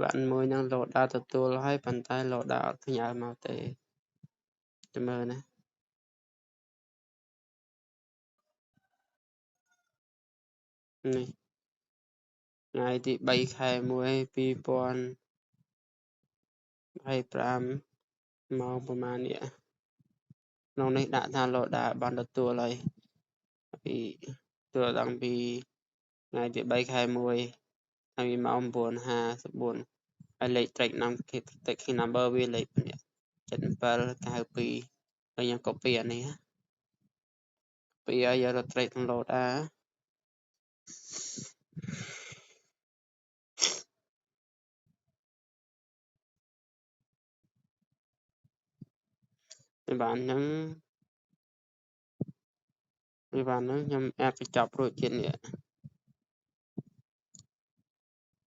bạnមួយនឹងលោកដើរទទួលហើយប៉ុន្តែលោកដើរអត់ផ្ញើមកទេចាំមើលណានេះថ្ងៃទី3ខែ1 2025ម៉ោងប្រហែលនេះក្នុងនេះដាក់ថាលោកដើរបានទទួលហើយពីទទួលតាំងពីថ្ងៃទី3ខែ1តាំងពីម៉ោង 9:54 ហើយលេខ track number វាលេខនេះ7792ហើយខ្ញុំ copy អានេះពីឲ្យយករត់ track download បានហ្នឹងខ្ញុំអាចបញ្ចប់រួចទៀតនេះ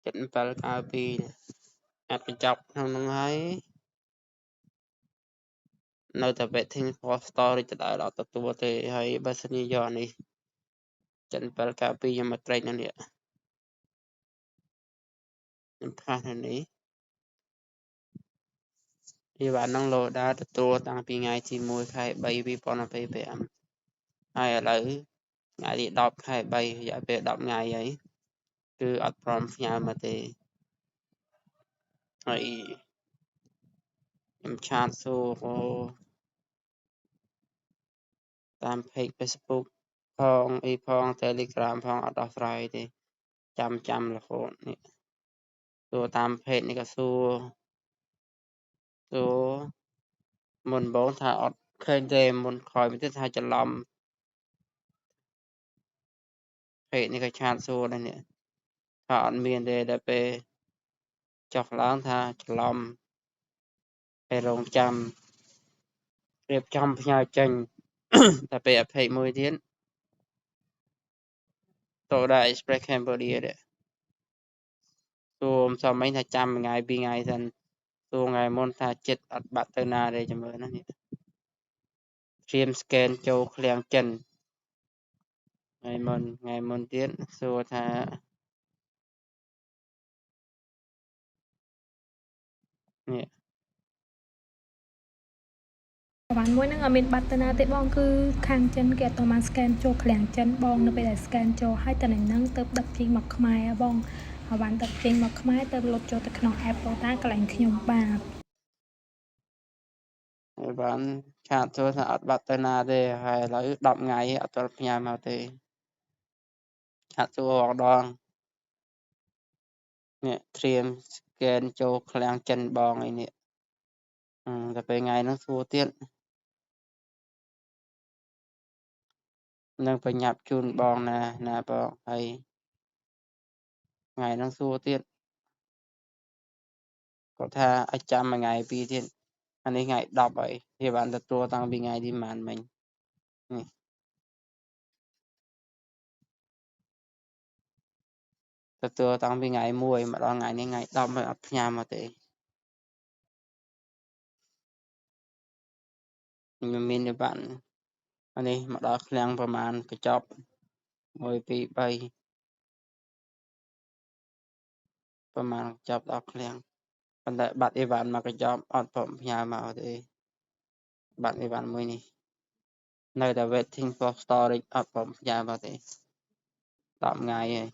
7792អាចបញ្ចប់ក្នុងហ្នឹងហើយនៅតែ waiting for storage ដដែលអត់ទទួលទេហើយបើសិនជាយកអានេះ7792ខ្ញុំមក track នៅនេះខ្ញុំផាសនៅនេះវាបាននឹងលោដាទទួលតាំងពីថ្ងៃទី1ខែ3 2025ហើយឥឡូវថ្ងៃទី10ខែ3រយៈពេល10ថ្ងៃហើយគឺអត់ព្រមផ្ញើមកទេហើយខ្ញុំឆាតសួរតាម page Facebook ផងផង Telegram ផងអត់ដោះស្រាយទេចាំរហូតនេះសួរតាម page នេះក៏សួរមុនបងថាអត់ឃើញទេមុនក្រោយមកទៀតថាច្រឡំ page នេះក៏ឆាតសួរដែរនេះថាអត់មានទេដល់ពេលចុះឡើងថាច្រឡំហើយរងចាំរៀបចំផ្ញើចេញតែពេល page មួយទៀតToda Express Cambodia ដែរសួរសំមិញថាចាំ1ថ្ងៃ2ថ្ងៃសិនសួរថ្ងៃមុនថាចិត្តអត់បាត់ទៅណាទេចាំមើលណានេះត្រៀម scan ចូលឃ្លាំងចិនថ្ងៃមុនទៀតសួរថានេះបានមួយហ្នឹងអត់មានបាត់ទៅណាទេបងគឺខាងចិនគេអត់បាន scan ចូលឃ្លាំងចិនបងនៅពេលដែល scan ចូលហើយតែនឹងទៅដឹកចេញមកខ្មែរបងហើយបានដឹកចេញមកខ្មែរទៅលុបចូលទៅក្នុង app បងតាកន្លែងខ្ញុំបាទហើយបានឆាតសួរថាអត់បាត់ទៅណាទេហើយឥឡូវ10ថ្ងៃអត់ទាន់ផ្ញើមកទេឆាតសួររងដងនេះត្រៀម scan ចូលឃ្លាំងចិនបងអីនេះតែពេលថ្ងៃហ្នឹងសួរទៀតនឹងប្រញាប់ជូនបងណាបងហើយថ្ងៃហ្នឹងសួរទៀតគាត់ថាអាចចាំ1ថ្ងៃ2ទៀតអានេះថ្ងៃ10ហើយវាបានទទួលតាំងពីថ្ងៃទីប៉ុន្មានមិញនេះទទួលតាំងពីថ្ងៃ1មកដល់ថ្ងៃនេះថ្ងៃ10ហើយអត់ផ្ញើមកទេខ្ញុំមានតែបានអានេះមកដល់ឃ្លាំងប្រហែលកញ្ចប់1 2 3ប្រហែលកញ្ចប់ដល់ឃ្លាំងប៉ុន្តែបាត់អីវ៉ាន់មកកញ្ចប់អត់ព្រមផ្ញើមកទេបាត់អីវ៉ាន់មួយនេះនៅតែ waiting for storage អត់ព្រមផ្ញើមកទេ10ថ្ងៃហើយ